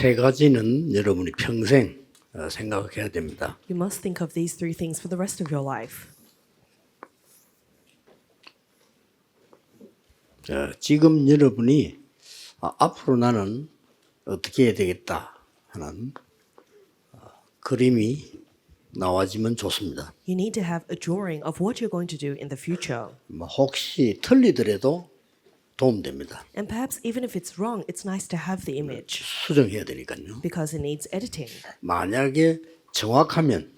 세 가지는 여러분이 평생 생각해야 됩니다. You must think of these three things for the rest of your life. 지금 여러분이 앞으로 나는 어떻게 해야 되겠다 하는 그림이 나와지면 좋습니다. You need to have a drawing of what you're going to do in the future. 혹시 틀리더라도 도움됩니다. And perhaps even if it's wrong, it's nice to have the image 수정해야 되니까요. because it needs editing. 만약에 정확하면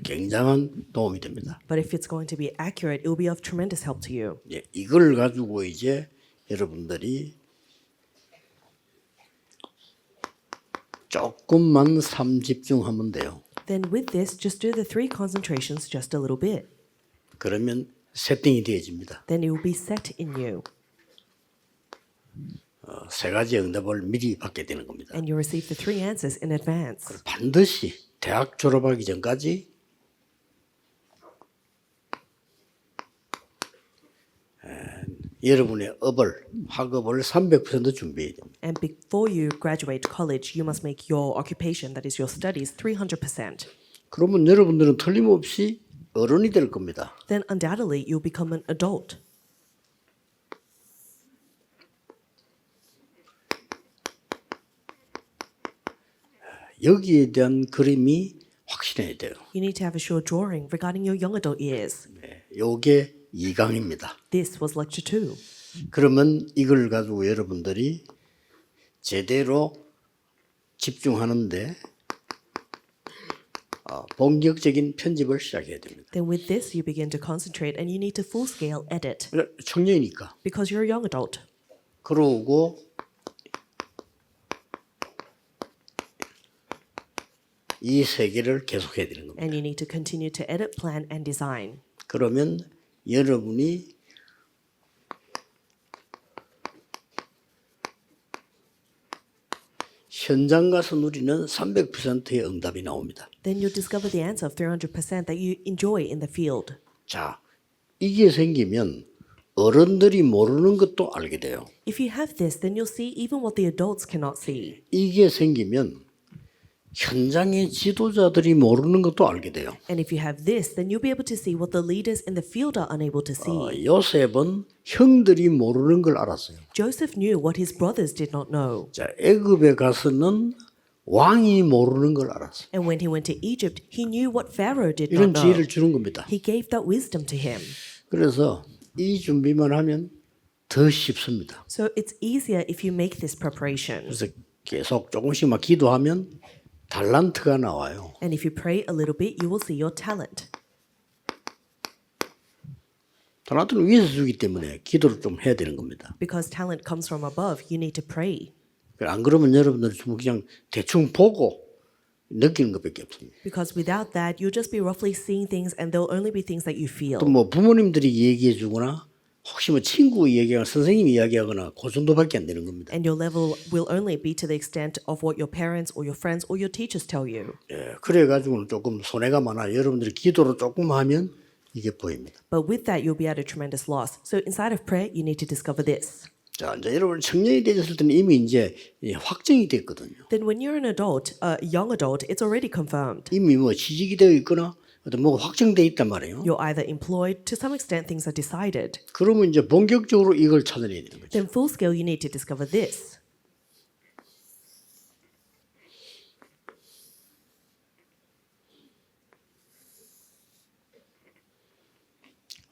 굉장한 도움이 됩니다. But if it's going to be accurate, it will be of tremendous help to you. 이걸 가지고 이제 여러분들이 조금만 삼집중하면 돼요. Then with this, just do the three concentrations just a little bit. 그러면 세팅이 되어집니다. Then it will be set in you. 세 가지 응답을 미리 받게 되는 겁니다. And you receive the three answers in advance. 반드시 대학 졸업하기 전까지 여러분의 학업을 300% 준비해야 됩니다. And before you graduate college, you must make your occupation, that is your studies, 300%. 그러면 여러분들은 틀림없이 어른이 될 겁니다. Then undoubtedly you'll become an adult. 여기에 대한 그림이 확실해야 돼요. You need to have a sure drawing regarding your young adult years. 요게 2강입니다. This was lecture 2. 그러면 이걸 가지고 여러분들이 제대로 집중하는데 본격적인 편집을 시작해야 됩니다. Then with this you begin to concentrate and you need to full scale edit 청년이니까. because you're a young adult. 그러고 이 세계를 계속해야 되는 겁니다. And you need to continue to edit, plan and design. 그러면 여러분이 현장 가서 누리는 300%의 응답이 나옵니다. Then you'll discover the answer of 300% that you enjoy in the field. 자, 이게 생기면 어른들이 모르는 것도 알게 돼요. If you have this, then you'll see even what the adults cannot see. 이게 생기면 현장의 지도자들이 모르는 것도 알게 돼요. And if you have this, then you'll be able to see what the leaders in the field are unable to see. 요셉은 형들이 모르는 걸 알았어요. Joseph knew what his brothers did not know. 자, 애굽에 가서는 왕이 모르는 걸 알았어요. And when he went to Egypt, he knew what Pharaoh did 이런 not know. 지혜를 주는 겁니다. He gave that wisdom to him. 그래서 이 준비만 하면 더 쉽습니다. So it's easier if you make this preparation. 그래서 계속 조금씩만 기도하면 달란트가 나와요. And if you pray a little bit, you will see your talent. 달란트는 위에서 주기 때문에 기도를 좀 해야 되는 겁니다. Because talent comes from above, you need to pray. 안 그러면 여러분들은 그냥 대충 보고 느끼는 것밖에 없습니다. Because without that, you'll just be roughly seeing things and there'll only be things that you feel. 또 뭐 부모님들이 얘기해 주거나 혹시 뭐 친구 얘기하거나 선생님이 이야기하거나 그 정도밖에 안 되는 겁니다. And your level will only be to the extent of what your parents or your friends or your teachers tell you. 그래 가지고는 조금 손해가 많아. 여러분들이 기도를 조금 하면 이게 보입니다. But with that, you'll be at a tremendous loss. So inside of prayer, you need to discover this. 자, 이제 여러분 청년이 되셨을 때는 이미 이제 확정이 됐거든요. Then when you're an adult, a young adult, it's already confirmed. 이미 뭐 취직이 되어 있거나 어떤 뭐가 확정돼 있단 말이에요. You're either employed, to some extent things are decided. 그러면 이제 본격적으로 이걸 찾아내야 되는 거죠. Then full scale, you need to discover this.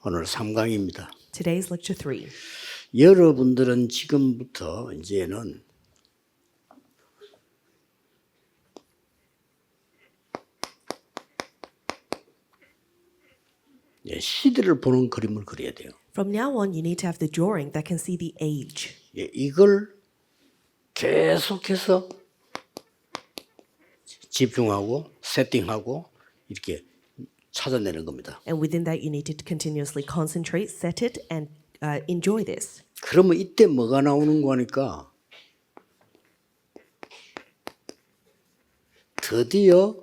오늘 3강입니다. Today's lecture 3. 여러분들은 지금부터 이제는 시대를 보는 그림을 그려야 돼요. From now on, you need to have the drawing that can see the age. 이걸 계속해서 집중하고 세팅하고 이렇게 찾아내는 겁니다. And within that, you need to continuously concentrate, set it, and enjoy this. 그러면 이때 뭐가 나오는 거니까 드디어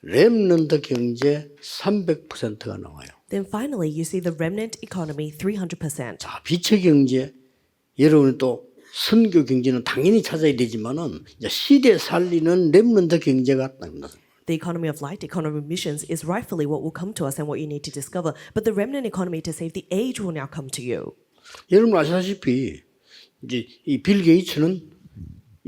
렘넌트 경제 300%가 나와요. Then finally, you see the remnant economy 300%. 자, 빛의 경제 여러분이 또 선교 경제는 당연히 찾아야 되지만은 이제 시대 살리는 렘넌트 경제가 딱 나서. The economy of light, economy of missions, is rightfully what will come to us and what you need to discover. But the remnant economy to save the age will now come to you. 여러분 아시다시피 이제 이 빌 게이츠는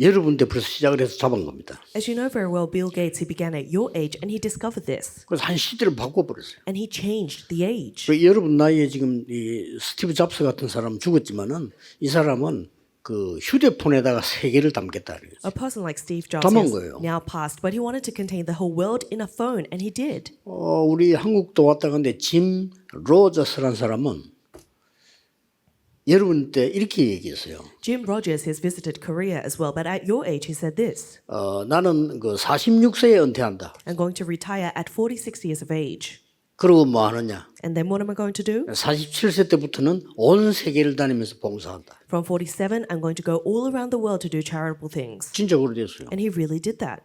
여러분 때 벌써 시작을 해서 잡은 겁니다. As you know very well, Bill Gates, he began at your age and he discovered this. 그래서 한 시대를 바꿔버렸어요. And he changed the age. 여러분 나이에 지금 이 스티브 잡스 같은 사람 죽었지만은 이 사람은 그 휴대폰에다가 세계를 담겠다. A person like Steve Jobs 담은 has 거예요. now passed, but he wanted to contain the whole world in a phone, and he did. 우리 한국도 왔다 갔는데 짐 로저스라는 사람은 여러분 때 이렇게 얘기했어요. Jim Rogers has visited Korea as well, but at your age, he said this: 나는 그 46세에 은퇴한다. I'm going to retire at 46 years of age. 그러고 뭐 하느냐? And then what am I going to do? 47세 때부터는 온 세계를 다니면서 봉사한다. From 47, I'm going to go all around the world to do charitable things. 진짜 그래 됐어요. And he really did that.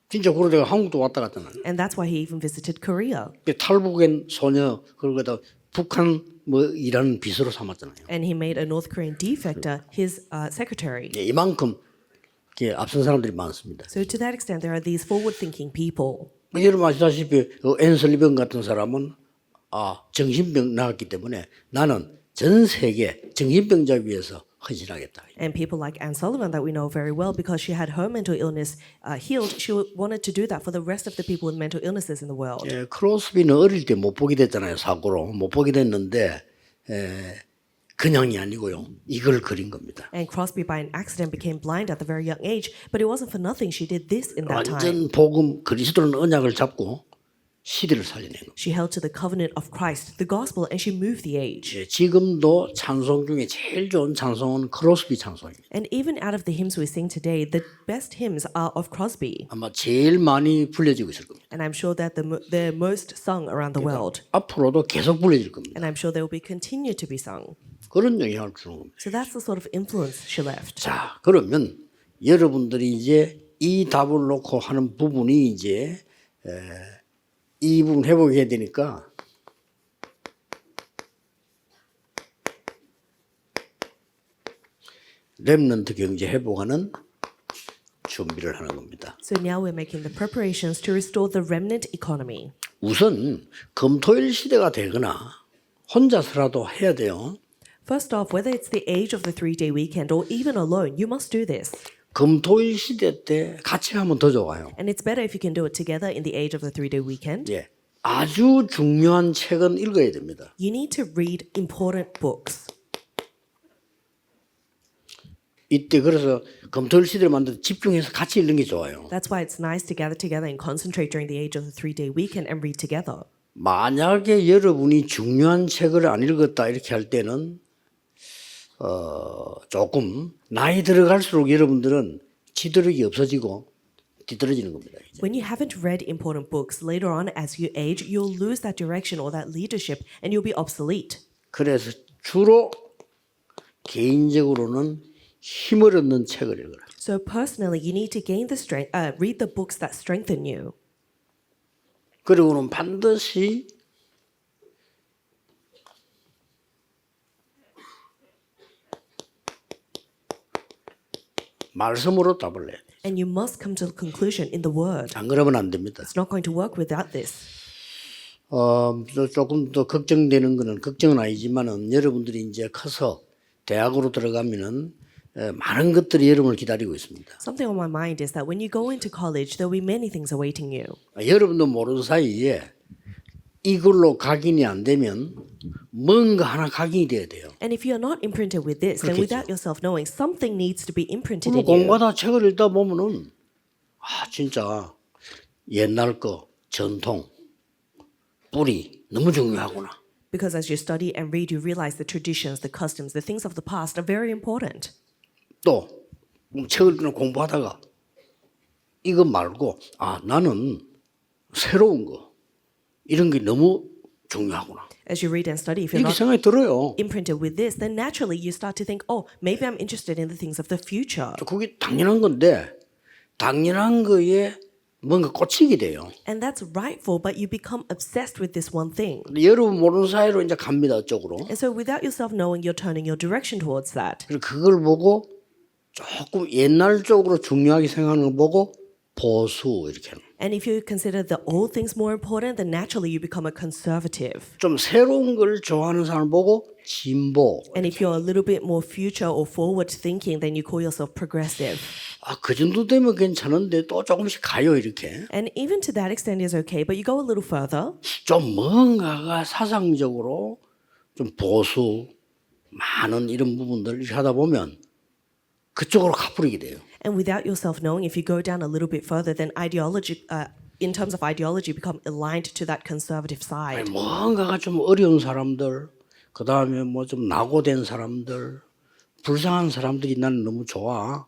진짜 그러다가 한국도 왔다 갔다 나요. And that's why he even visited Korea. 탈북한 소녀 그러고다 북한 뭐 일하는 비서로 삼았잖아요. And he made a North Korean defector his secretary. 이만큼 앞선 사람들이 많습니다. So to that extent, there are these forward-thinking people. 여러분 아시다시피 앤슬리번 같은 사람은 정신병 나왔기 때문에 나는 전 세계 정신병자 위해서 헌신하겠다. And people like Anne Sullivan that we know very well, because she had her mental illness healed, she wanted to do that for the rest of the people with mental illnesses in the world. 크로스비는 어릴 때 못 보게 됐잖아요. 사고로 못 보게 됐는데 그냥이 아니고요. 이걸 그린 겁니다. And Crosby, by an accident, became blind at the very young age, but it wasn't for nothing she did this in that time. 완전 복음 그리스도는 언약을 잡고 시대를 살려낸 겁니다. She held to the covenant of Christ, the gospel, and she moved the age. 지금도 찬송 중에 제일 좋은 찬송은 크로스비 찬송입니다. And even out of the hymns we sing today, the best hymns are of Crosby. 아마 제일 많이 불려지고 있을 겁니다. And I'm sure that they're most sung around the world. 앞으로도 계속 불려질 겁니다. And I'm sure they will be continue to be sung. 그런 영향을 주는 겁니다. So that's the sort of influence she left. 자, 그러면 여러분들이 이제 이 답을 놓고 하는 부분이 이제 이 부분 회복해야 되니까 렘넌트 경제 회복하는 준비를 하는 겁니다. So now we're making the preparations to restore the remnant economy. 우선 금토일 시대가 되거나 혼자서라도 해야 돼요. First off, whether it's the age of the 3-day weekend or even alone, you must do this. 금토일 시대 때 같이 하면 더 좋아요. And it's better if you can do it together in the age of the 3-day weekend. 예, 아주 중요한 책은 읽어야 됩니다. You need to read important books. 이때 그래서 금토일 시대를 만들어 집중해서 같이 읽는 게 좋아요. That's why it's nice to gather together and concentrate during the age of the 3-day weekend and read together. 만약에 여러분이 중요한 책을 안 읽었다 이렇게 할 때는 조금 나이 들어갈수록 여러분들은 지도력이 없어지고 뒤떨어지는 겁니다. 이제. When you haven't read important books, later on as you age, you'll lose that direction or that leadership and you'll be obsolete. 그래서 주로 개인적으로는 힘을 얻는 책을 읽어라. So personally, you need to gain the strength, read the books that strengthen you. 그리고는 반드시 말씀으로 답을 내야 돼. And you must come to the conclusion in the word. 안 그러면 안 됩니다. It's not going to work without this. 조금 더 걱정되는 거는 걱정은 아니지만은 여러분들이 이제 커서 대학으로 들어가면은 많은 것들이 여러분을 기다리고 있습니다. Something on my mind is that when you go into college, there will be many things awaiting you. 여러분도 모르는 사이에 이걸로 각인이 안 되면 뭔가 하나 각인이 돼야 돼요. And if you're not imprinted with this, then 그렇겠죠. without yourself knowing, something needs to be imprinted 뭐 in you. 공부하다 책을 읽다 보면은 진짜 옛날 거 전통 뿌리 너무 중요하구나. Because as you study and read, you realize the traditions, the customs, the things of the past are very important. 또 책을 공부하다가 이거 말고 나는 새로운 거 이런 게 너무 중요하구나. As you read and study, if you're 이렇게 not 생각이 들어요. imprinted with this, then naturally you start to think, oh, maybe I'm interested in the things of the future. 그게 당연한 건데 당연한 거에 뭔가 꽂히게 돼요. And that's rightful, but you become obsessed with this one thing. 근데 여러분 모르는 사이로 이제 갑니다. 쪽으로. And so without yourself knowing, you're turning your direction towards that. 그리고 그걸 보고 조금 옛날 쪽으로 중요하게 생각하는 거 보고 보수 이렇게 하는 거예요. And if you consider the old things more important, then naturally you become a conservative. 좀 새로운 걸 좋아하는 사람을 보고 진보. And if you're a little bit more future or forward thinking, then you call yourself progressive. 아, 그 정도 되면 괜찮은데 또 조금씩 가요 이렇게. And even to that extent is okay, but you go a little further. 좀 뭔가가 사상적으로 좀 보수 많은 이런 부분들 이렇게 하다 보면 그쪽으로 가버리게 돼요. And without yourself knowing, if you go down a little bit further, then in terms of ideology, become aligned to that conservative 아니, side. 뭔가가 좀 어려운 사람들, 그 다음에 뭐 좀 낙오된 사람들, 불쌍한 사람들이 나는 너무 좋아.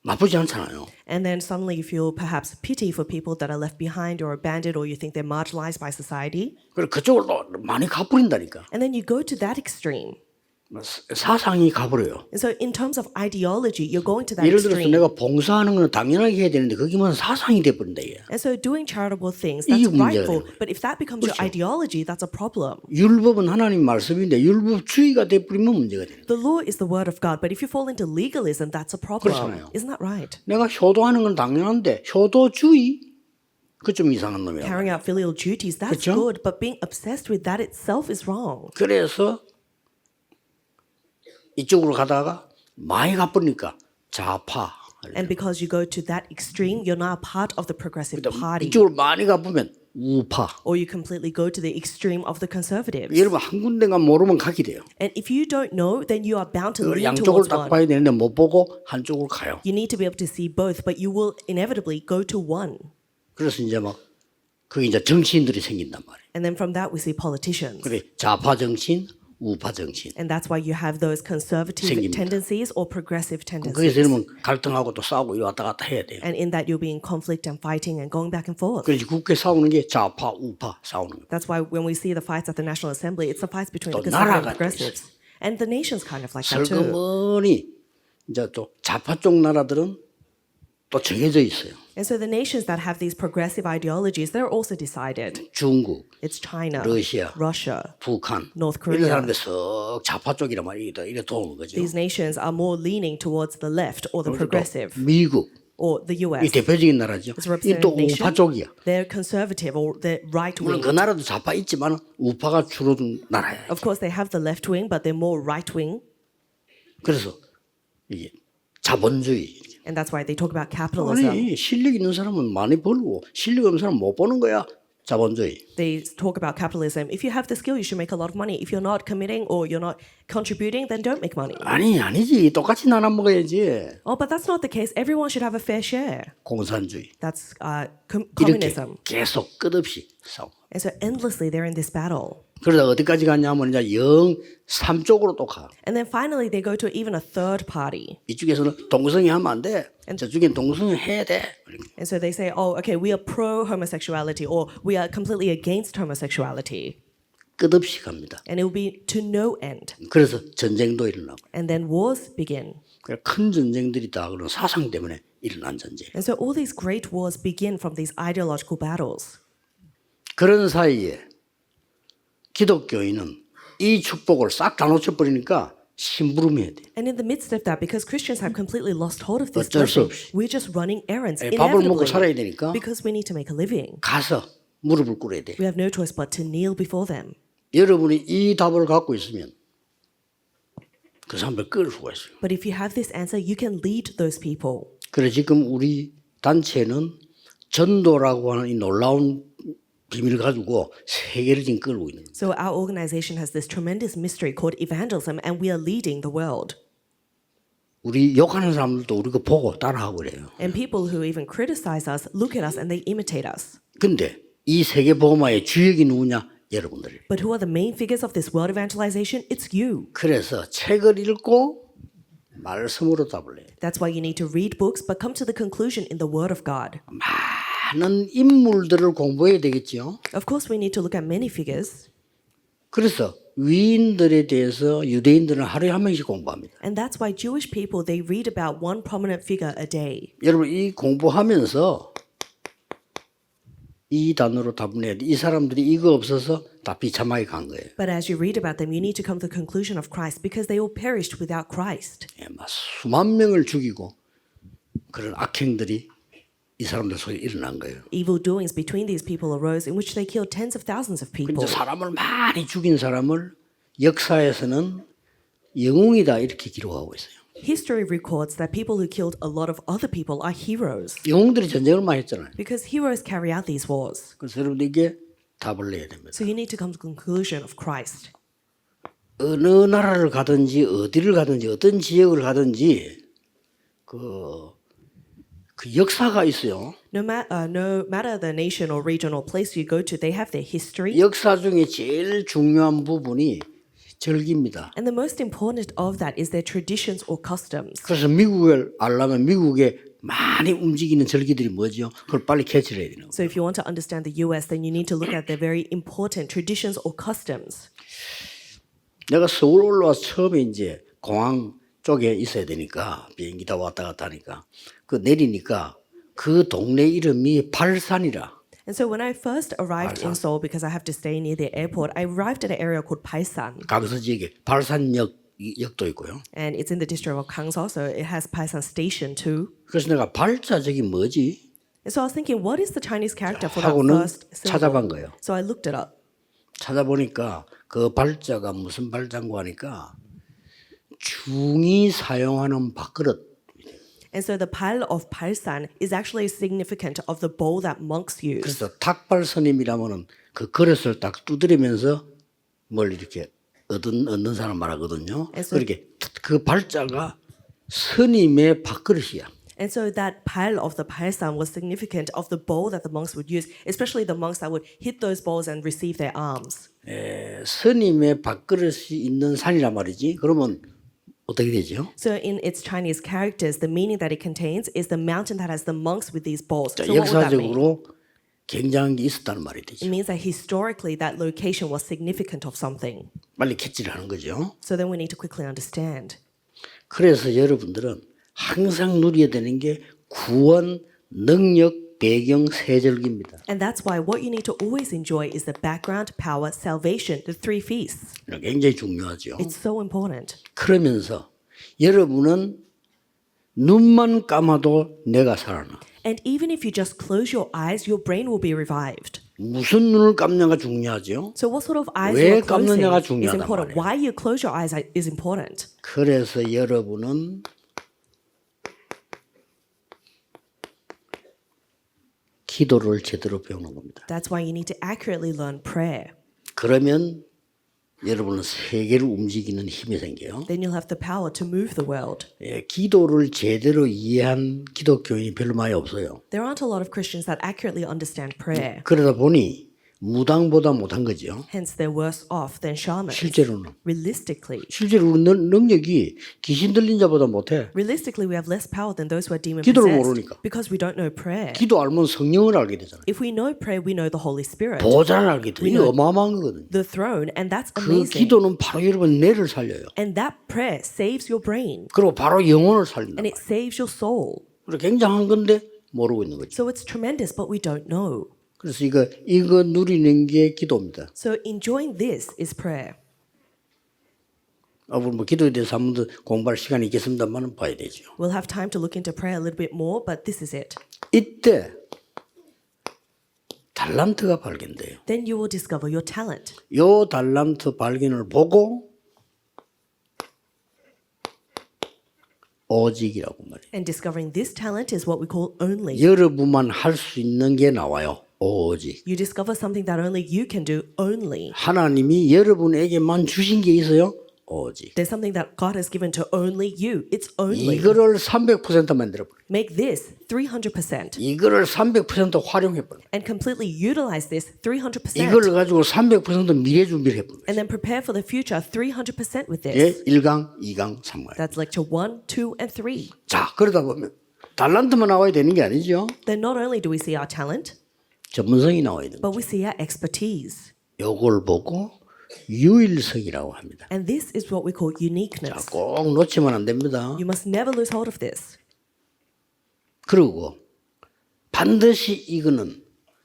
나쁘지 않잖아요. And then suddenly you feel perhaps pity for people that are left behind or abandoned, or you think they're marginalized by society. 그래 그쪽으로 또 많이 가버린다니까. And then you go to that extreme. 사상이 가버려요. And so in terms of ideology, you're going to that 예를 들어서 extreme. 내가 봉사하는 건 당연하게 해야 되는데 거기만 사상이 돼버린다 얘. And so doing charitable things, 이게 that's rightful. 문제예요. But if that becomes your ideology, that's a problem. 율법은 하나님 말씀인데 율법주의가 돼버리면 문제가 돼요. The law is the word of God, but if you fall into legalism, that's a problem. 그렇잖아요. Isn't that right? 내가 효도하는 건 당연한데 효도주의 그 좀 이상한 놈이야. Carrying out filial duties, that's 그렇죠? good, but being obsessed with that itself is wrong. 그래서 이쪽으로 가다가 많이 가버리니까 좌파. And because you go to that extreme, you're now part of the progressive party. 이쪽으로 많이 가보면 우파. Or you completely go to the extreme of the conservatives. 여러분 한 군데가 모르면 가게 돼요. And if you don't know, then you are bound to lean 양쪽을 towards 딱 one. 봐야 되는데 못 보고 한쪽으로 가요. You need to be able to see both, but you will inevitably go to one. 그래서 이제 막 그게 이제 정치인들이 생긴단 말이에요. And then from that we see politicians. 그래 좌파 정치인, 우파 정치인. And that's why you have those conservative 생깁니다. tendencies or progressive 거기서 tendencies. 이러면 갈등하고 또 싸우고 이리 왔다 갔다 해야 돼요. And in that you'll be in conflict and fighting and going back and forth. 그래서 국회 싸우는 게 좌파, 우파 싸우는 거예요. That's why when we see the fights at the National Assembly, it's the fights between 또 the conservative and 나라가 progressives. And the nation's kind of like that too. 슬그머니 이제 또 좌파 쪽 나라들은 또 정해져 있어요. And so the nations that have these progressive ideologies, they're also decided. 중국, It's China, 러시아, Russia, 북한 North 이런 Korea. 사람들 썩 좌파 쪽이란 말이에요. 이래 도는 거죠. These nations are more leaning towards the left or the 또 progressive 미국 or the 이 US. 대표적인 나라죠. It's 이 a 또 representative 우파 nation. 쪽이야. They're conservative or they're right 물론 wing. 그 나라도 좌파 있지만 우파가 줄어든 나라예요. Of course, they have the left wing, but they're more right wing. 그래서 이게 자본주의. And that's why they talk about capitalism. 아니 실력 있는 사람은 많이 벌고 실력 없는 사람은 못 버는 거야. 자본주의. They talk about capitalism. If you have the skill, you should make a lot of money. If you're not committing or you're not contributing, then don't make money. 아니지. 똑같이 나눠 먹어야지. Oh, but that's not the case. Everyone should have a fair share. 공산주의. That's 이렇게 communism. 계속 끝없이 싸우고. And so endlessly they're in this battle. 그러다 어디까지 갔냐면 이제 영 3쪽으로 또 가. And then finally they go to even a third party. 이쪽에서는 동성애 하면 안 돼. 저쪽엔 동성애 해야 돼. And so they say, oh, okay, we are pro-homosexuality or we are completely against homosexuality. 끝없이 갑니다. And it will be to no end. 그래서 전쟁도 일어나고. And then wars begin. 큰 전쟁들이 다 그런 사상 때문에 일어난 전쟁. And so all these great wars begin from these ideological battles. 그런 사이에 기독교인은 이 축복을 싹 다 놓쳐버리니까 심부름해야 돼. And in the midst of that, because Christians have completely lost hold of this 어쩔 수 blessing, 없이. we're just running errands 밥을 먹고 살아야 inevitably 되니까 because we need to make a living. 가서 무릎을 꿇어야 돼. We have no choice but to kneel before them. 여러분이 이 답을 갖고 있으면 그 사람들 끌 수가 있어요. But if you have this answer, you can lead those people. 그래 지금 우리 단체는 전도라고 하는 이 놀라운 비밀을 가지고 세계를 지금 끌고 있는 거예요. So our organization has this tremendous mystery called evangelism, and we are leading the world. 우리 욕하는 사람들도 우리 거 보고 따라하고 그래요. And people who even criticize us look at us and they imitate us. 근데 이 세계 복음화의 주역이 누구냐? 여러분들. But who are the main figures of this world evangelization? It's you. 그래서 책을 읽고 말씀으로 답을 해요. That's why you need to read books, but come to the conclusion in the Word of God. 많은 인물들을 공부해야 되겠죠. Of course, we need to look at many figures. 그래서 위인들에 대해서 유대인들은 하루에 한 명씩 공부합니다. And that's why Jewish people, they read about one prominent figure a day. 여러분 이 공부하면서 이 단어로 답을 해야 돼. 이 사람들이 이거 없어서 다 비참하게 간 거예요. But as you read about them, you need to come to the conclusion of Christ because they all perished without Christ. 예, 막 수만 명을 죽이고 그런 악행들이 이 사람들 속에 일어난 거예요. Evil doings between these people arose in which they killed tens of thousands of people. 이제 사람을 많이 죽인 사람을 역사에서는 영웅이다 이렇게 기록하고 있어요. History records that people who killed a lot of other people are heroes 영웅들이 전쟁을 많이 했잖아요. because heroes carry out these wars. 그래서 여러분들에게 답을 내야 됩니다. So you need to come to the conclusion of Christ. 어느 나라를 가든지 어디를 가든지 어떤 지역을 가든지 그 역사가 있어요. No matter the nation or region or place you go to, they have their history. 역사 중에 제일 중요한 부분이 절기입니다. And the most important of that is their traditions or customs. 그래서 미국을 알려면 미국에 많이 움직이는 절기들이 뭐죠? 그걸 빨리 캐치를 해야 되는 거예요. So if you want to understand the US, then you need to look at their very important traditions or customs. 내가 서울 올라와서 처음에 이제 공항 쪽에 있어야 되니까 비행기 다 왔다 갔다 하니까 그 내리니까 그 동네 이름이 발산이라. And so when I first arrived in Seoul, because I have to stay near the airport, I arrived at an area called Paisan. 강서 지역에 발산역도 있고요. And it's in the district of Gangso, so it has Paisan Station too. 그래서 내가 발자적이 뭐지? And so I was thinking, what is the Chinese character for that 하고는 first 찾아본 syllable? 거예요. So I looked it up. 찾아보니까 그 발자가 무슨 발자인고 하니까 중이 사용하는 밥그릇. And so the pal of Paisan is actually significant of the bowl that monks use. 그래서 탁발스님이라면은 그 그릇을 딱 두드리면서 뭘 이렇게 얻는 사람 말하거든요. 그래서- 그렇게 그 발자가 스님의 밥그릇이야. And so that pal of the Paisan was significant of the bowl that the monks would use, especially the monks that would hit those bowls and receive their alms. 스님의 밥그릇이 있는 산이란 말이지. 그러면 어떻게 되죠? So in its Chinese characters, the meaning that it contains is the mountain that has the monks with these bowls. 자, So what would that mean? 역사적으로 굉장한 게 있었다는 말이 It 되죠. means that historically that location was significant of something. 빨리 캐치를 하는 거죠. So then we need to quickly understand. 그래서 여러분들은 항상 누려야 되는 게 구원, 능력, 배경, 세절기입니다. And that's why what you need to always enjoy is the background, power, salvation, the three feasts. 굉장히 중요하죠. It's so important. 그러면서 여러분은 눈만 감아도 내가 살아나. And even if you just close your eyes, your brain will be revived. 무슨 눈을 감느냐가 중요하죠. So what sort of eyes 왜 you are closing 감느냐가 is 중요하단 important. 말이에요. Why you close your eyes is important. 그래서 여러분은 기도를 제대로 배우는 겁니다. That's why you need to accurately learn prayer. 그러면 여러분은 세계를 움직이는 힘이 생겨요. Then you'll have the power to move the world. 기도를 제대로 이해한 기독교인이 별로 많이 없어요. There aren't a lot of Christians that accurately understand prayer. 그러다 보니 무당보다 못한 거죠. Hence, they're worse off than shamans. 실제로는. Realistically. 실제로 우리 능력이 귀신 들린 자보다 못해. Realistically, we have less power than those who are demon 기도를 possessed 모르니까. because we don't know prayer. 기도 알면 성령을 알게 되잖아요. If we know prayer, we know the Holy Spirit, 보좌를 알게 돼. 이게 어마어마한 거거든요. the throne, and that's 그 amazing. 기도는 바로 여러분 뇌를 살려요. And that prayer saves your brain 그리고 바로 영혼을 살린다. and it saves your soul. 그리고 굉장한 건데 모르고 있는 거죠. So it's tremendous, but we don't know. 그래서 이거 누리는 게 기도입니다. So enjoying this is prayer. 앞으로 뭐 기도에 대해서 한 번 더 공부할 시간이 있겠습니다만 봐야 되죠. We'll have time to look into prayer a little bit more, but this is it. 이때 달란트가 발견돼요. Then you will discover your talent. 요 달란트 발견을 보고 오직이라고 말해요. And discovering this talent is what we call only. 여러분만 할 수 있는 게 나와요. 오직. You discover something that only you can do only. 하나님이 여러분에게만 주신 게 있어요. 오직. There's something that God has given to only you. It's only. 이거를 300% 만들어버려. Make this 300% 이거를 300% 활용해버려. and completely utilize this 300%. 이걸 가지고 300% 미래 준비를 해버려. And then prepare for the future 300% with 예, this. 1강, 2강, 3강. That's lecture 1, 2, and 3. 자, 그러다 보면 달란트만 나와야 되는 게 아니죠. Then not only do we see our talent, 전문성이 나와야 됩니다. but we see our expertise. 요걸 보고 유일성이라고 합니다. And this is what we call 자, uniqueness. 꼭 놓치면 안 됩니다. You must never lose hold of this. 그리고 반드시 이거는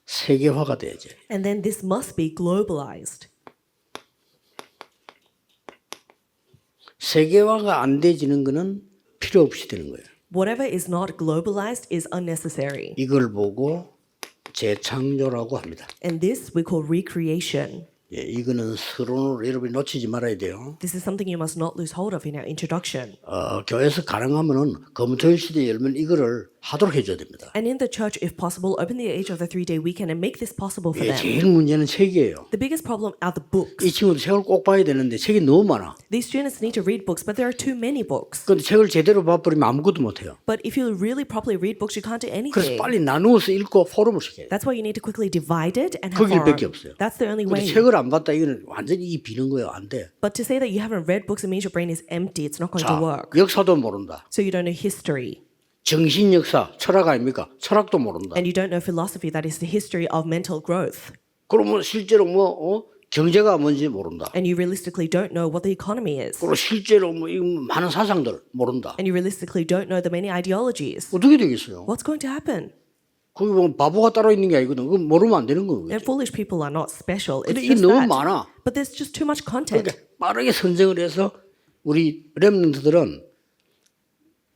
세계화가 돼야죠. And then this must be globalized. 세계화가 안 돼지는 거는 필요 없이 되는 거예요. Whatever is not globalized is unnecessary. 이걸 보고 재창조라고 합니다. And this we call recreation. 예, 이거는 서론으로 여러분이 놓치지 말아야 돼요. This is something you must not lose hold of in our introduction. 교회에서 가능하면은 검토일 시대 열면 이거를 하도록 해줘야 됩니다. And in the church, if possible, open the age of the 3-day weekend and make this possible for 예, them. 제일 문제는 책이에요. The biggest problem are the books. 이 친구도 책을 꼭 봐야 되는데 책이 너무 많아. These students need to read books, but there are too many books. 근데 책을 제대로 봐버리면 아무것도 못해요. But if you really properly read books, you can't do 그래서 anything. 빨리 나누어서 읽고 포럼을 시켜요. That's why you need to quickly divide it and have 그 길밖에 forum. 없어요. That's the only 근데 way. 책을 안 봤다 이거는 완전히 이 비는 거예요. 안 돼. But to say that you haven't read books, it means your brain is empty. It's not going 자, to work. 역사도 모른다. So you don't know history. 정신 역사, 철학 아닙니까? 철학도 모른다. And you don't know philosophy. That is the history of mental growth. 그러면 실제로 경제가 뭔지 모른다. And you realistically don't know what the economy is. 그리고 실제로 이 많은 사상들 모른다. And you realistically don't know the many ideologies. 어떻게 되겠어요? What's going to happen? 거기 보면 바보가 따로 있는 게 아니거든. 그거 모르면 안 되는 거거든요. And foolish people are not special. It's 근데 이게 just 너무 that. 많아. But there's just too much content. 그러니까 빠르게 선정을 해서 우리 렘넌트들은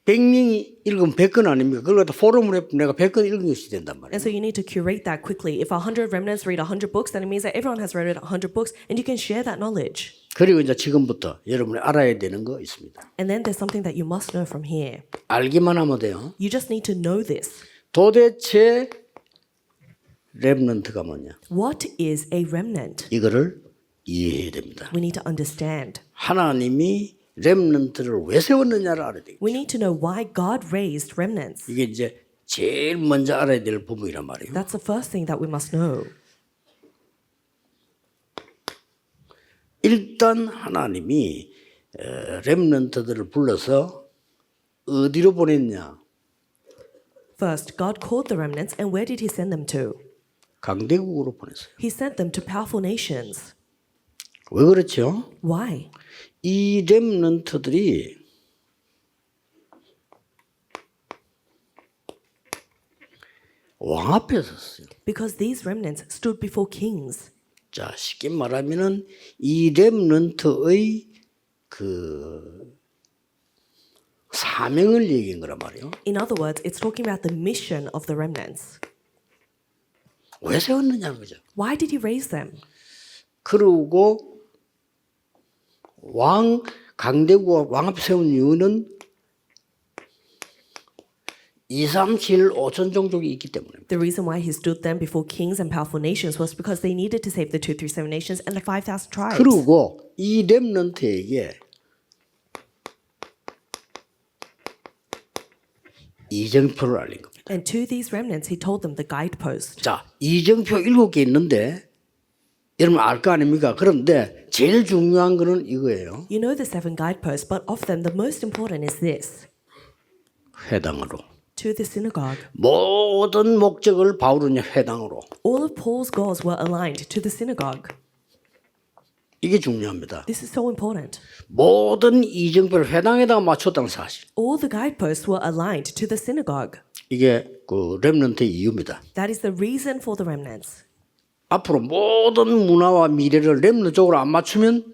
100명이 읽으면 100건 아닙니까? 그걸 갖다 포럼을 해보면 내가 100건 읽은 것이 된단 말이에요. And so you need to curate that quickly. If 100 remnants read 100 books, then it means that everyone has read 100 books and you can share that knowledge. 그리고 이제 지금부터 여러분이 알아야 되는 거 있습니다. And then there's something that you must know from here. 알기만 하면 돼요. You just need to know this. 도대체 렘넌트가 뭐냐? What is a remnant? 이거를 이해해야 됩니다. We need to understand. 하나님이 렘넌트를 왜 세웠느냐를 알아야 돼요. We need to know why God raised remnants. 이게 이제 제일 먼저 알아야 될 부분이란 말이에요. That's the first thing that we must know. 일단 하나님이 렘넌트들을 불러서 어디로 보냈냐? First, God called the remnants, and where did He send them to? 강대국으로 보냈어요. He sent them to powerful nations. 왜 그렇죠? Why? 이 렘넌트들이 왕 앞에 섰어요. Because these remnants stood before kings. 자, 쉽게 말하면은 이 렘넌트의 그 사명을 얘기한 거란 말이에요. In other words, it's talking about the mission of the remnants. 왜 세웠느냐는 거죠. Why did He raise them? 그리고 강대국과 왕 앞에 세운 이유는 2, 3, 7, 5천 종족이 있기 때문에. The reason why He stood them before kings and powerful nations was because they needed to save the 2, 3, 7 nations and the 5,000 tribes. 그리고 이 렘넌트에게 이정표를 알린 겁니다. And to these remnants, He told them the guidepost. 자, 이정표 7개 있는데 여러분 알 거 아닙니까? 그런데 제일 중요한 거는 이거예요. You know the 7 guideposts, but of them, the most important is this. 회당으로. To the synagogue. 모든 목적을 바울은 회당으로. All of Paul's goals were aligned to the synagogue. 이게 중요합니다. This is so important. 모든 이정표를 회당에다가 맞췄다는 사실. All the guideposts were aligned to the synagogue. 이게 그 렘넌트의 이유입니다. That is the reason for the remnants. 앞으로 모든 문화와 미래를 렘넌트 쪽으로 안 맞추면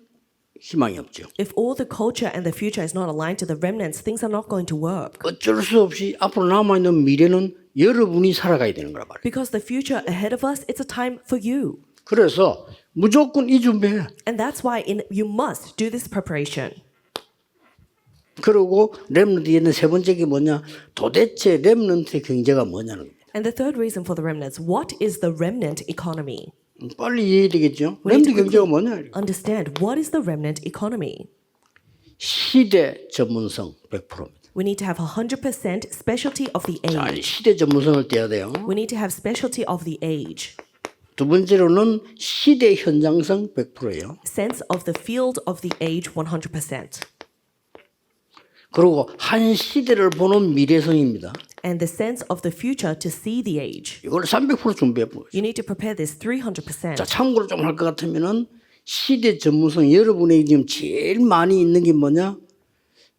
희망이 없죠. If all the culture and the future is not aligned to the remnants, things are not going to work. 어쩔 수 없이 앞으로 남아있는 미래는 여러분이 살아가야 되는 거란 말이에요. Because the future ahead of us, it's a time for you. 그래서 무조건 이 준비해. And that's why you must do this preparation. 그리고 렘넌트에 있는 세 번째 게 뭐냐? 도대체 렘넌트의 경제가 뭐냐는 거예요. And the third reason for the remnants, what is the remnant economy? 빨리 이해해야 되겠죠? 렘넌트 경제가 뭐냐? Understand, what is the remnant economy? 시대 전문성 100%입니다. We need to have 100% specialty of the 자, age. 시대 전문성을 떼야 돼요. We need to have specialty of the age. 두 번째로는 시대 현장성 100%예요. Sense of the field of the age 100%. 그리고 한 시대를 보는 미래성입니다. And the sense of the future to see the age. 이걸 300% 준비해 보세요. You need to prepare this 300%. 자, 참고로 좀 할 것 같으면은 시대 전문성 여러분에게 지금 제일 많이 있는 게 뭐냐?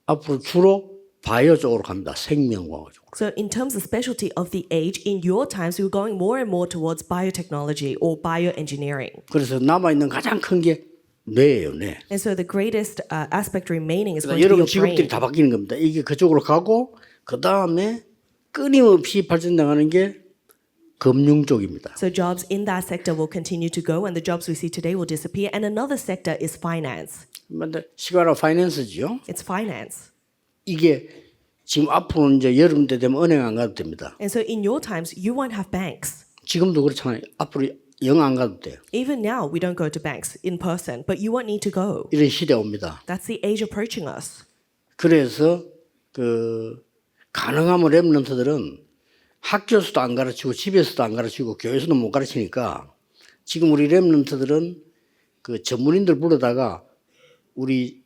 앞으로 주로 바이오 쪽으로 갑니다. 생명과학 쪽으로. So in terms of specialty of the age, in your times, we were going more and more towards biotechnology or bioengineering. 그래서 남아있는 가장 큰 게 뇌예요, 뇌. And so the greatest aspect remaining is going 그러니까 to be 여러분 your brain. 직업들이 다 바뀌는 겁니다. 이게 그쪽으로 가고 그 다음에 끊임없이 발전당하는 게 금융 쪽입니다. So jobs in that sector will continue to go, and the jobs we see today will disappear. And another sector is finance. 시가라 파이낸스지요. It's finance. 이게 지금 앞으로 이제 여름 때 되면 은행 안 가도 됩니다. And so in your times, you won't have banks. 지금도 그렇잖아요. 앞으로 영 안 가도 돼요. Even now, we don't go to banks in person, but you won't need to go. 이런 시대 옵니다. That's the age approaching us. 그래서 그 가능하면 랩런트들은 학교에서도 안 가르치고 집에서도 안 가르치고 교회에서도 못 가르치니까 지금 우리 랩런트들은 그 전문인들 불러다가 우리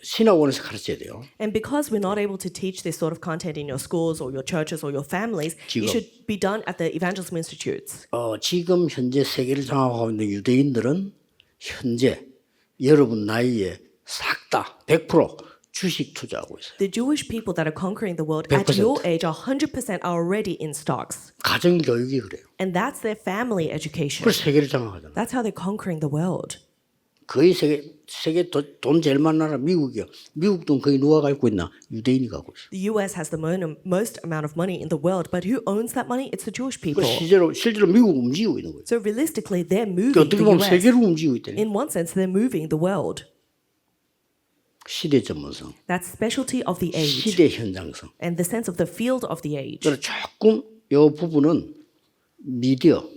신학원에서 가르쳐야 돼요. And because we're not able to teach this sort of content in your schools or your churches or your families, 지금. it should be done at the evangelism institutes. 지금 현재 세계를 장악하고 있는 유대인들은 현재 여러분 나이에 싹 다 100% 주식 투자하고 있어요. The Jewish people that are conquering the world at 100%. your age, 100% are already in stocks. 가정 교육이 그래요. And that's their family education. 그래서 세계를 장악하잖아요. That's how they're conquering the world. 거의 세계 돈 제일 많은 나라 미국이요. 미국 돈 거의 누가 갖고 있나? 유대인이 갖고 있어. The US has the most amount of money in the world, but who owns that money? It's the Jewish people. 실제로 미국 움직이고 있는 거예요. So realistically, they're moving 어떻게 the 보면 US. 세계를 움직이고 있다니. In one sense, they're moving the world. 시대 전문성, That's specialty of the age 시대 현장성. and the sense of the field of the age. 그래서 조금 이 부분은 미디어.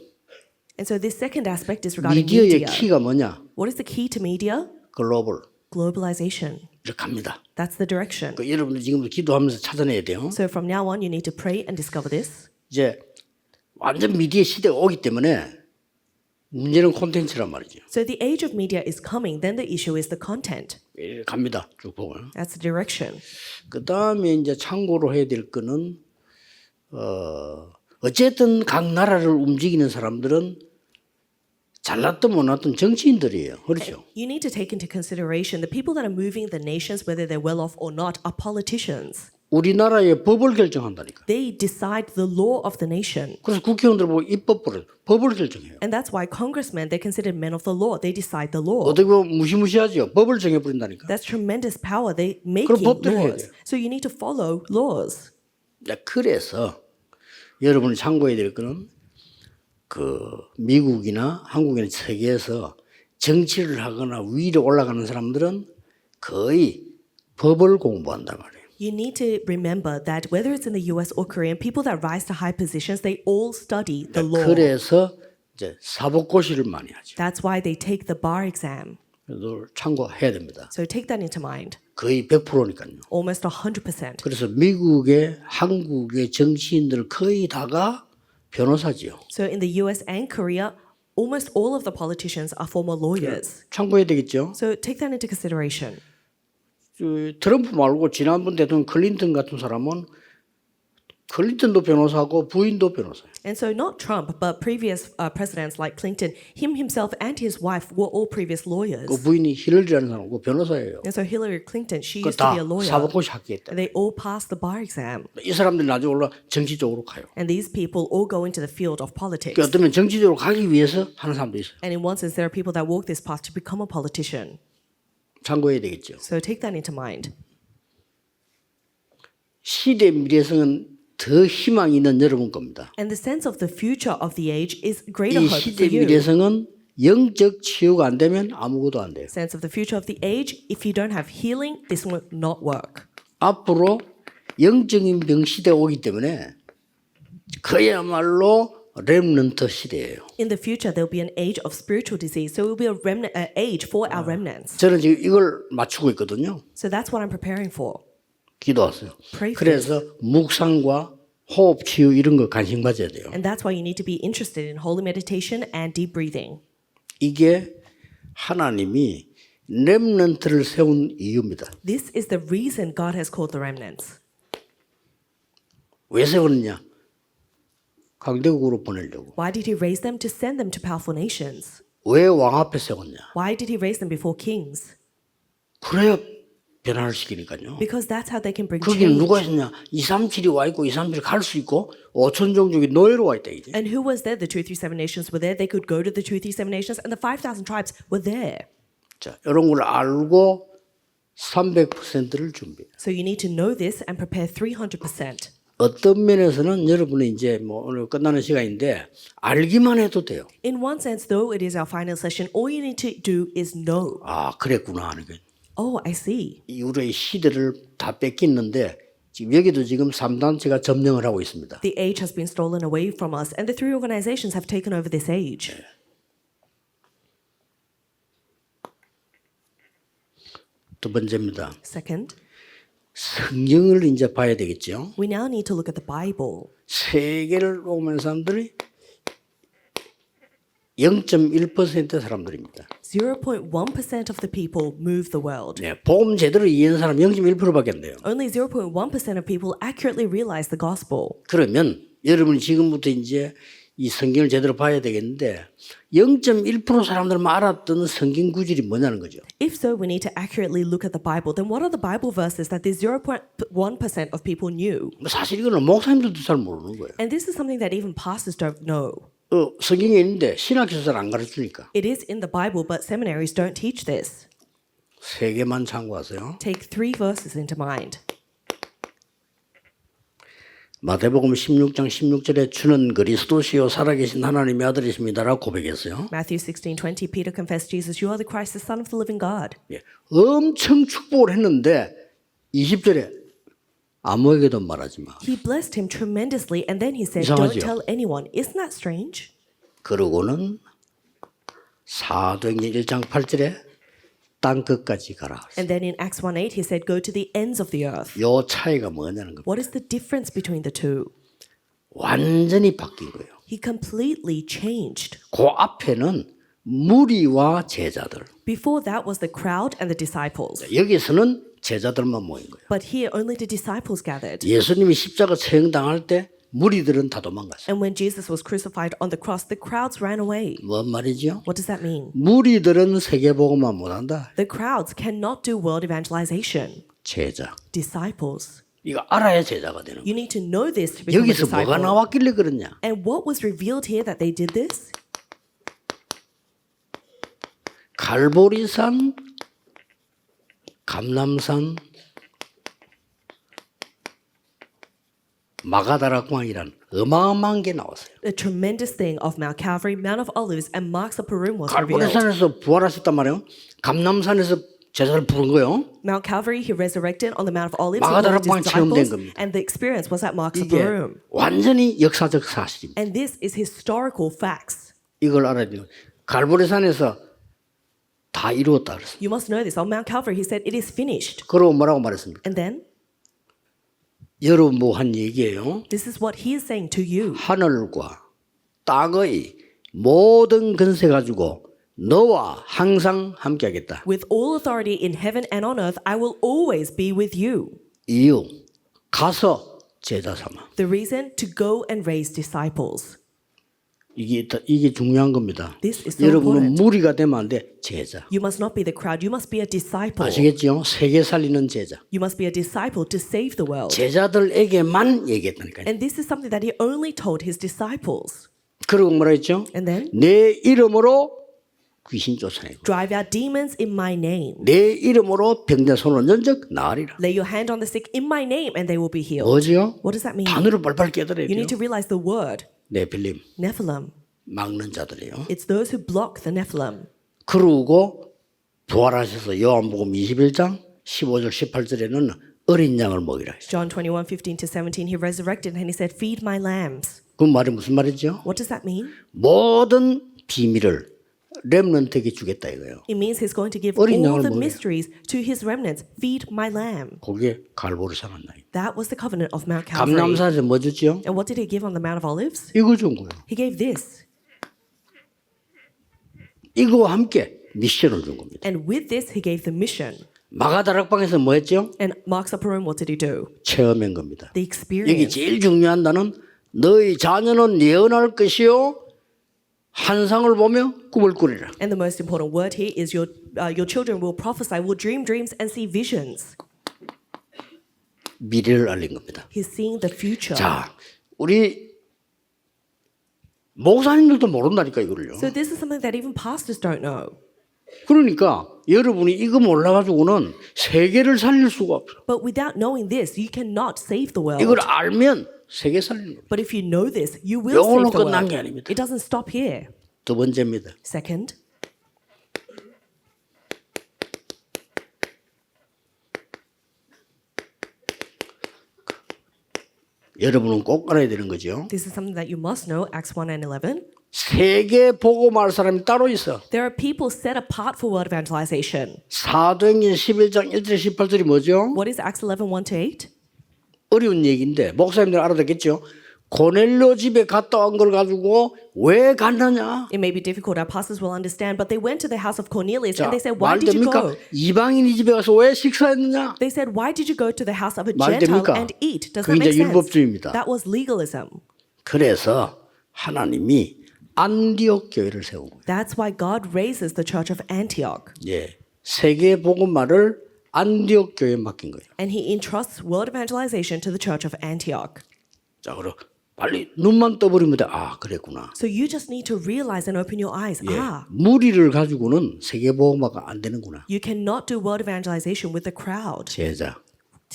And so this second aspect is regarding 미디어의 media. 키가 뭐냐? What is the key to media? 글로벌. Globalization. 이렇게 갑니다. That's the direction. 여러분들 지금도 기도하면서 찾아내야 돼요. So from now on, you need to pray and discover this. 이제 완전 미디어 시대가 오기 때문에 문제는 콘텐츠란 말이죠. So the age of media is coming. Then the issue is the content. 이렇게 갑니다. 쭉 보면. That's the direction. 그 다음에 이제 참고로 해야 될 거는 어쨌든 각 나라를 움직이는 사람들은 잘났든 못났든 정치인들이에요. 그렇죠? You need to take into consideration the people that are moving the nations, whether they're well off or not, are politicians. 우리나라의 법을 결정한다니까. They decide the law of the nation. 그래서 국회의원들 보고 입법부를 법을 결정해요. And that's why congressmen, they're considered men of the law. They decide the law. 어떻게 보면 무시무시하죠. 법을 정해버린다니까. That's tremendous power. They making 그럼 법대로 해야 laws. 돼요. So you need to follow laws. 그래서 여러분이 참고해야 될 거는 그 미국이나 한국이나 세계에서 정치를 하거나 위로 올라가는 사람들은 거의 법을 공부한단 말이에요. You need to remember that whether it's in the US or Korea, people that rise to high positions, they all study the law. 그래서 이제 사법고시를 많이 하죠. That's why they take the bar exam. 그래서 참고해야 됩니다. So take that into mind. 거의 100%니까요. Almost 100%. 그래서 미국의 한국의 정치인들 거의 다가 변호사지요. So in the US and Korea, almost all of the politicians are former lawyers. 참고해야 되겠죠. So take that into consideration. 트럼프 말고 지난번 대통령 클린턴 같은 사람은 클린턴도 변호사고 부인도 변호사예요. And so not Trump, but previous presidents like Clinton, him himself and his wife were all previous lawyers. 그 부인이 힐러리라는 사람고 변호사예요. And so Hillary Clinton, she 그 used to 다 be a lawyer. 사법고시 학교했다. And they all passed the bar exam. 이 사람들이 나중에 올라 정치 쪽으로 가요. And these people all go into the field of politics. 어쩌면 정치적으로 가기 위해서 하는 사람도 있어요. And in one sense, there are people that walk this path to become a politician. 참고해야 되겠죠. So take that into mind. 시대 미래성은 더 희망이 있는 여러분 겁니다. And the sense of the future of the age is greater 이 hope 시대 for you. 미래성은 영적 치유가 안 되면 아무것도 안 돼요. Sense of the future of the age, if you don't have healing, this will not work. 앞으로 영적인 병 시대가 오기 때문에 그야말로 렘넌트 시대예요. In the future, there'll be an age of spiritual disease. So it will be a remnant age for our remnants. 저는 지금 이걸 맞추고 있거든요. So that's what I'm preparing for. 기도하세요. Pray for 그래서 묵상과 호흡 치유 이런 거 관심 가져야 돼요. And that's why you need to be interested in holy meditation and deep breathing. 이게 하나님이 렘넌트를 세운 이유입니다. This is the reason God has called the remnants. 왜 세웠느냐? 강대국으로 보내려고. Why did he raise them? To send them to powerful nations. 왜 왕 앞에 세웠냐? Why did he raise them before kings? 그래야 변화를 시키니까요. Because that's how they can bring 거기는 change. 누가 있었냐? 237이 와 있고 237이 갈 수 있고 5천 종족이 노예로 와 있다 이제. And who was there? The 237 nations were there. They could go to the 237 nations, and the 5,000 tribes were there. 자, 이런 걸 알고 300%를 준비해. So you need to know this and prepare 300%. 어떤 면에서는 여러분이 이제 뭐 오늘 끝나는 시간인데 알기만 해도 돼요. In one sense, though, it is our final session. All you need to do is know. 아, 그랬구나 하는 거예요. Oh, I see. 이 우리의 시대를 다 뺏겼는데 지금 여기도 지금 3단체가 점령을 하고 있습니다. The age has been stolen away from us, and the three organizations have taken over this age. 두 번째입니다. Second, 성경을 이제 봐야 되겠죠. we now need to look at the Bible. 세계를 오면 사람들이 0.1% 사람들입니다. 0.1% of the people move the world. 네, 복음 제대로 이해하는 사람 0.1%밖에 안 돼요. Only 0.1% of people accurately realize the gospel. 그러면 여러분이 지금부터 이제 이 성경을 제대로 봐야 되겠는데 0.1% 사람들만 알았던 성경 구절이 뭐냐는 거죠. If so, we need to accurately look at the Bible. Then what are the Bible verses that the 0.1% of people knew? 사실 이거는 목사님들도 잘 모르는 거예요. And this is something that even pastors don't know. 성경에 있는데 신학교에서 잘 안 가르치니까 It is in the Bible, but seminaries don't teach this. 세 개만 참고하세요. Take 3 verses into mind. 마태복음 16장 16절에 주는 그리스도시요 살아계신 하나님의 아들이십니다라고 고백했어요. Matthew 16:20, Peter confessed, Jesus, you are the Christ, the Son of the living God. 예, 엄청 축복을 했는데 20절에 아무에게도 말하지 마. He blessed him tremendously, and then he said, 이상하죠? don't tell anyone. Isn't that strange? 그러고는 사도행전 1장 8절에 땅 끝까지 가라. And then in Acts 1:8, he said, go to the ends of the earth. 요 차이가 뭐냐는 겁니다. What is the difference between the two? 완전히 바뀐 거예요. He completely changed. 그 앞에는 무리와 제자들. Before that was the crowd and the disciples. 여기서는 제자들만 모인 거예요. But here only the disciples gathered. 예수님이 십자가 처형당할 때 무리들은 다 도망갔어요. And when Jesus was crucified on the cross, the crowds ran away. 뭔 말이죠? What does that mean? 무리들은 세계복음만 못한다. The crowds cannot do world evangelization. 제자. Disciples. 이거 알아야 제자가 되는 거예요. You need to know this to become a 여기서 뭐가 disciple. 나왔길래 그러냐? And what was revealed here that they did this? 갈보리산, 감람산, 마가다락방이란 어마어마한 게 나왔어요. A tremendous thing of Mount Calvary, Mount of Olives, and Marks of Perim was revealed. 갈보리산에서 부활하셨단 말이에요. 감람산에서 제자를 부른 거예요. Mount Calvary, he resurrected on the Mount of Olives. He 마가다락방 called his 체험된 disciples, 겁니다. and the experience was at Marks of 이게 Perim. 완전히 역사적 사실입니다. And this is historical facts. 이걸 알아야 돼요. 갈보리산에서 다 이루었다 그랬어요. You must know this. On Mount Calvary, he said, it is finished. 그러고 뭐라고 말했습니까? And then, 여러분 뭐 한 얘기예요. this is what he is saying to you. 하늘과 땅의 모든 근세 가지고 너와 항상 함께하겠다. With all authority in heaven and on earth, I will always be with you. 이유 가서 제자 삼아. The reason, to go and raise disciples. 이게 중요한 겁니다. This is so 여러분은 important. 무리가 되면 안 돼. 제자. You must not be the crowd. You must be a disciple. 아시겠죠? 세계 살리는 제자. You must be a disciple to save the world. 제자들에게만 얘기했다니까요. And this is something that he only told his disciples. 그리고 뭐라 했죠? And then, 내 이름으로 귀신 쫓아내고 drive out demons in my name. 내 이름으로 병든 손을 연적 나으리라. Lay your hand on the sick in my name and they will be healed. 뭐지요? What does that mean? 단어를 발발 깨달아야 You need to 돼요. realize the word, 네필림 Nephilim. 막는 자들이에요. It's those who block the Nephilim. 그러고 부활하셔서 요한복음 21장 15절 18절에는 어린 양을 먹이라 했어요. John 21:15-17, he resurrected and he said, feed my lambs. 그 말이 무슨 말이죠? What does that mean? 모든 비밀을 렘넌트에게 주겠다 이거예요. It means he's going to give 어린 all 양을 the 먹여요. mysteries to his remnants. Feed my lamb. 그게 갈보리산 나이. That was the covenant of Mount Calvary. 감람산에서 뭐 줬죠? And what did he give on the Mount of Olives? 이거 준 거예요. He gave this. 이거와 함께 미션을 준 겁니다. And with this, he gave the mission. 마가다락방에서 뭐 했죠? And Mark Sapparim, what did he do? 체험한 겁니다. The 여기 experience. 제일 중요한 단어는 너희 자녀는 예언할 것이요 환상을 보며 꿈을 꾸리라. And the most important word here is your children will prophesy, will dream dreams and see visions. 미래를 알린 겁니다. He's seeing the future. 자, 우리 목사님들도 모른다니까 이거를요. So this is something that even pastors don't know. 그러니까 여러분이 이거 몰라가지고는 세계를 살릴 수가 없어. But without knowing this, you cannot save the world. 이걸 알면 세계 살리는 겁니다. But if you know this, you will 이걸로 save the 끝난 world. 게 아닙니다. It doesn't stop here. 두 번째입니다. Second, 여러분은 꼭 알아야 되는 거죠. this is something that you must know, Acts 1 and 11. 세계 복음할 사람이 따로 있어. There are people set apart for world evangelization. 사도행전 11장 1절 18절이 뭐죠? What is Acts 11, 1 to 8? 어려운 얘기인데 목사님들 알아듣겠죠? 고넬료 집에 갔다 온 걸 가지고 왜 갔느냐? It may be difficult, our pastors will understand, but they went to the house of Cornelius 자, and they said, why 말 did you 됩니까? go? 이방인이 집에 가서 왜 식사했느냐? They said, why did you go to the house of a 말 Gentile 됩니까? and eat? Does 그게 that make 이제 sense? 율법주의입니다. That was legalism. 그래서 하나님이 안디옥 교회를 세운 거예요. That's why God raises the church of Antioch. 예, 세계 복음화를 안디옥 교회에 맡긴 거예요. And he entrusts world evangelization to the church of Antioch. 자, 그럼 빨리 눈만 떠버리면 돼. 아, 그랬구나. So you just need to realize and open your eyes. 예, Ah, 무리를 가지고는 세계 복음화가 안 되는구나. you cannot do world evangelization with the crowd. 제자.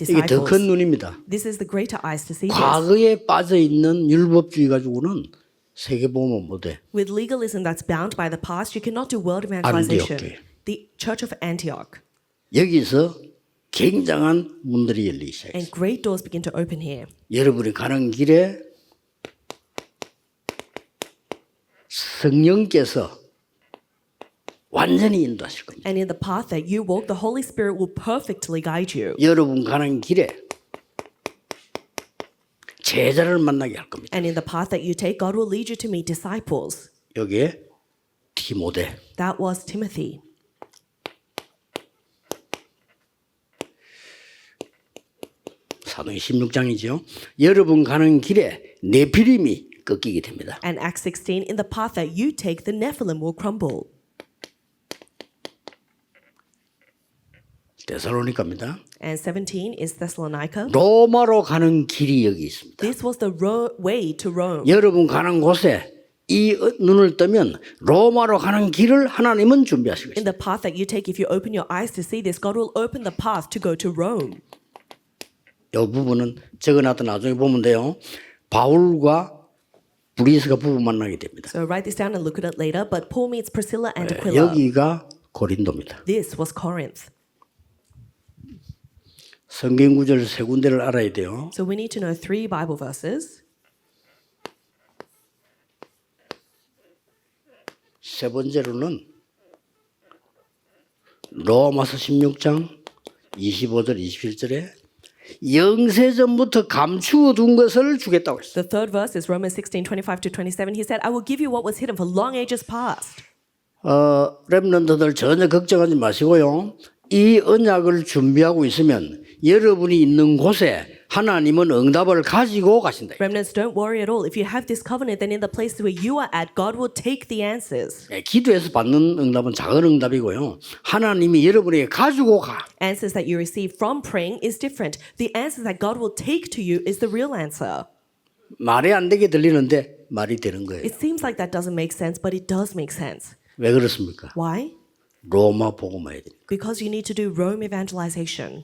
이게 더 큰 Disciples. 눈입니다. This is the greater eyes to see this. 과거에 빠져 있는 율법주의 가지고는 세계 복음화 못 해. With legalism that's bound by the past, you cannot do world evangelization. 안디옥 교회. The church of Antioch. 여기서 굉장한 문들이 열리기 시작했어요. And great doors begin to open here. 여러분이 가는 길에 성령께서 완전히 인도하실 겁니다. And in the path that you walk, the Holy Spirit will perfectly guide you. 여러분 가는 길에 제자를 만나게 할 겁니다. And in the path that you take, God will lead you to meet disciples. 여기에 디모데, That was Timothy. 사도행 16장이죠. 여러분 가는 길에 네피림이 꺾이게 됩니다. And Acts 16, in the path that you take, the Nephilim will crumble. 데살로니가입니다. And 17 is Thessalonica. 로마로 가는 길이 여기 있습니다. This was the way to Rome. 여러분 가는 곳에 이 눈을 뜨면 로마로 가는 길을 하나님은 준비하시고 In 있습니다. the path that you take, if you open your eyes to see this, God will open the path to go to Rome. 이 부분은 적어놨다 나중에 보면 돼요. 바울과 브리스가 부부 만나게 됩니다. So write this down and look at it later. But Paul meets Priscilla and Aquila. 여기가 고린도입니다. This was Corinth. 성경 구절 세 군데를 알아야 돼요. So we need to know 3 Bible verses. 세 번째로는 로마서 16장 25절 27절에 영세전부터 감추어 둔 것을 주겠다고 했어요. The third verse is Romans 16, 25 to 27. He said, I will give you what was hidden for long ages past. 렘넌트들 전혀 걱정하지 마시고요. 이 언약을 준비하고 있으면 여러분이 있는 곳에 하나님은 응답을 가지고 가신다. Remnants, don't worry at all. If you have this covenant, then in the place where you are at, God will take the answers. 기도해서 받는 응답은 작은 응답이고요. 하나님이 여러분에게 가지고 가. Answers that you receive from praying is different. The answers that God will take to you is the real answer. 말이 안 되게 들리는데 말이 되는 거예요. It seems like that doesn't make sense, but it does make sense. 왜 그렇습니까? Why? 로마 복음화야 되니까. Because you need to do Rome evangelization.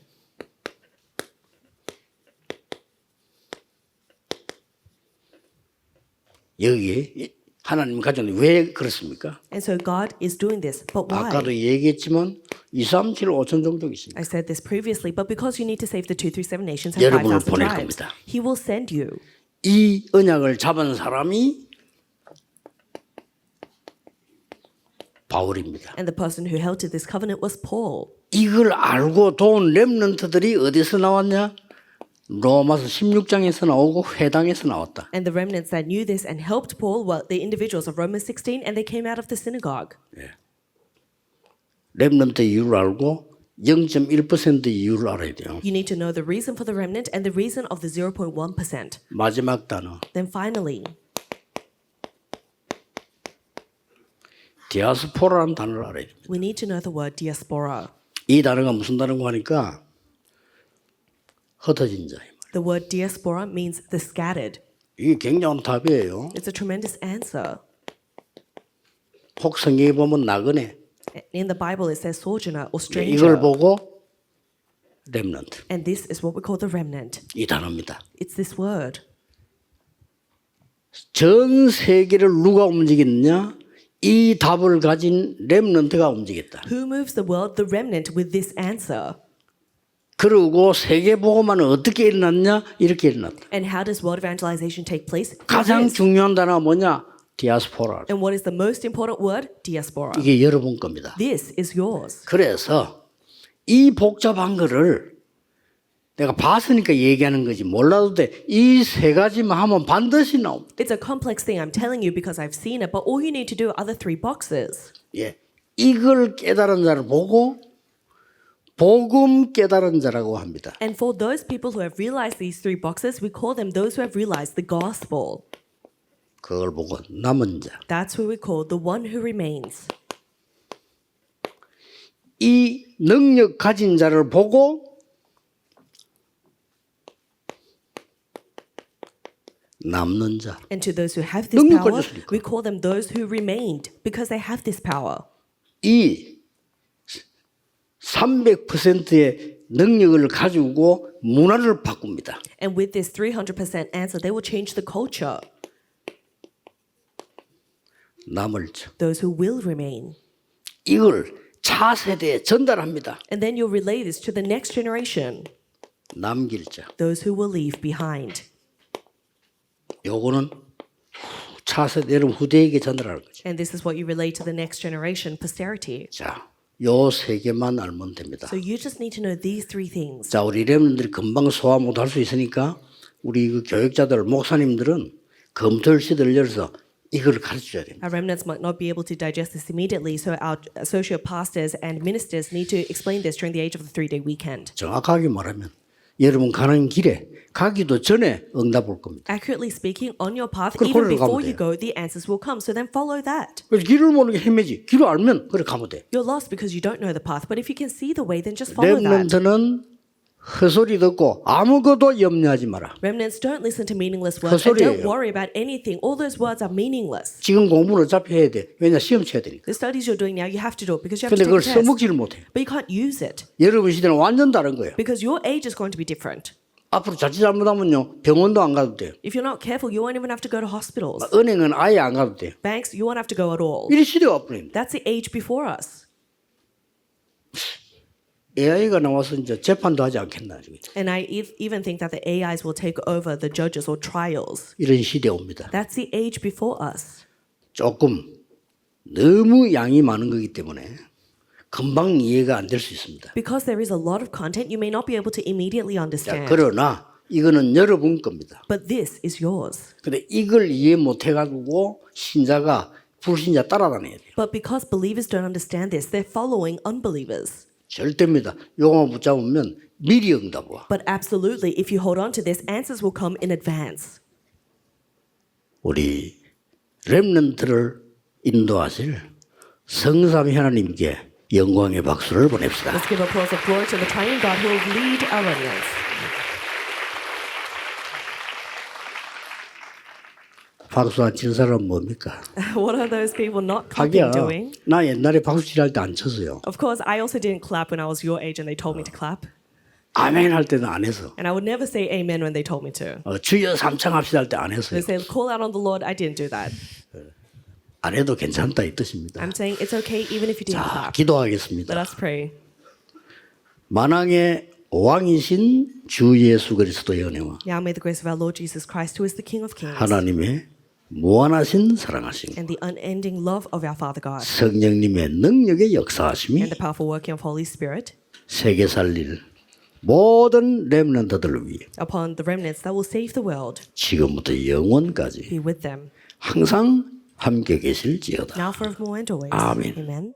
여기 하나님 가정이 왜 그렇습니까? And so God is doing this. But 아까도 why? 얘기했지만 2, 3, 7, 5천 종족이 있습니다. I said this previously, but because you need to save the 2 through 7 nations and 여러분을 5,000 보낼 tribes, 겁니다. He will send you. 이 언약을 잡은 사람이 바울입니다. And the person who held to this covenant was Paul. 이걸 알고 도운 렘넌트들이 어디서 나왔냐? 로마서 16장에서 나오고 회당에서 나왔다. And the remnants that knew this and helped Paul were the individuals of Romans 16, and they came out of the synagogue. 렘넌트 이유를 알고 0.1% 이유를 알아야 돼요. You need to know the reason for the remnant and the reason of the 0.1%. 마지막 단어 Then finally, 디아스포라라는 단어를 알아야 됩니다. We need to know the word diaspora. 이 단어가 무슨 단어인가 하니까 흩어진 자. The word diaspora means the scattered. 이게 굉장한 답이에요. It's a tremendous answer. 혹 성경에 보면 나그네. In the Bible, it says sojourner or 이걸 stranger. 보고 렘넌트. And this is what we call the remnant. 이 단어입니다. It's this word. 전 세계를 누가 움직였냐? 이 답을 가진 렘넌트가 움직였다. Who moves the world? The remnant with this answer. 그리고 세계 복음화는 어떻게 일어났냐? 이렇게 일어났다. And how does world evangelization take place? 가장 Like this. 중요한 단어가 뭐냐? 디아스포라. And what is the most important word? Diaspora. 이게 여러분 겁니다. This is yours. 그래서 이 복잡한 거를 내가 봤으니까 얘기하는 거지 몰라도 돼. 이 세 가지만 하면 반드시 나옵니다. It's a complex thing I'm telling you because I've seen it, but all you need to do are the 3 boxes. 예, 이걸 깨달은 자를 보고 복음 깨달은 자라고 합니다. And for those people who have realized these 3 boxes, we call them those who have realized the gospel. 그걸 보고 남은 자. That's who we call the one who remains. 이 능력 가진 자를 보고 남는 자. And to those who have this 능력 power, 가졌으니까. we call them those who remained because they have this power. 이 300%의 능력을 가지고 문화를 바꿉니다. And with this 300% answer, they will change the culture. 남을 자. Those who will remain. 이걸 차세대에 전달합니다. And then you'll relay this to the next generation. 남길 자. Those who will leave behind. 요거는 차세대는 후대에게 전달하는 거죠. And this is what you relay to the next generation, posterity. 자, 요 세 개만 알면 됩니다. So you just need to know these 3 things. 자, 우리 렘들이 금방 소화 못할 수 있으니까 우리 그 교육자들, 목사님들은 검토를 시들려서 이걸 가르쳐줘야 됩니다. Our remnants might not be able to digest this immediately, so our associate pastors and ministers need to explain this during the age of the 3-day weekend. 정확하게 말하면 여러분 가는 길에 가기도 전에 응답 올 겁니다. Accurately speaking, on your path, 그걸 even 걸으러 before 가면 you 돼요. go, the answers will come. So then follow that. 그래서 길을 모르는 게 헤매지. 길을 알면 그래 가면 돼. You're lost because you don't know the path, but if you can see the way, then just follow that. 렘넌트는 헛소리 듣고 아무것도 염려하지 마라. Remnants don't listen to meaningless words and 헛소리예요. don't worry about anything. All those words are meaningless. 지금 공부는 어차피 해야 돼. 왜냐 시험 쳐야 되니까. The studies you're doing now, you have to do it because you have 근데 to 그걸 take a test. 써먹지를 못해. But you can't use it 여러분 시대는 완전 다른 거예요. because your age is going to be different. 앞으로 자칫 잘못하면요 병원도 안 가도 돼요. If you're not careful, you won't even have to go to hospitals. 은행은 아예 안 가도 돼요. Banks, you won't have to go at all. 이 시대가 앞으로입니다. That's the age before us. AI가 나와서 이제 재판도 하지 않겠나 지금. And I even think that the AIs will take over the judges or trials. 이런 시대 옵니다. That's the age before us. 조금 너무 양이 많은 거기 때문에 금방 이해가 안 될 수 있습니다. Because there is a lot of content, you may not be able to immediately 자, understand. 그러나 이거는 여러분 겁니다. But this is yours. 근데 이걸 이해 못 해가지고 신자가 불신자 따라다녀야 돼요. But because believers don't understand this, they're following unbelievers. 절대입니다. 요거만 붙잡으면 미리 응답 와. But absolutely, if you hold on to this, answers will come in advance. 우리 렘넌트를 인도하실 성삼위 하나님께 영광의 박수를 보냅시다. Let's give applause of glory to the triune God who will lead our remnants. 박수 안 친 사람은 뭡니까? What are those people not clapping 하기야 doing? 나 옛날에 박수 칠할 때 안 쳤어요. Of course, I also didn't clap when I was your age and they told me to clap. 아멘 할 때는 안 해서. And I would never say amen when they told me to. 주여 삼창합시다 할 때 안 했어요. They say, call out on the Lord. I didn't do that. 안 해도 괜찮다 이 뜻입니다. I'm saying it's okay even if you didn't 자, clap. 기도하겠습니다. Let us pray. 만왕의 왕이신 주 예수 그리스도의 은혜와 Now may the grace of our Lord Jesus Christ, who is the King of Kings, 하나님의 무한하신 사랑하심 and the unending love of our Father God, 성령님의 능력의 역사하심이 and the powerful working of Holy Spirit 세계 살릴 모든 렘넌트들을 위해 upon the remnants that will save the world, 지금부터 영원까지 be with them, 항상 함께 계실지어다. now forevermore and always. Amen. Amen.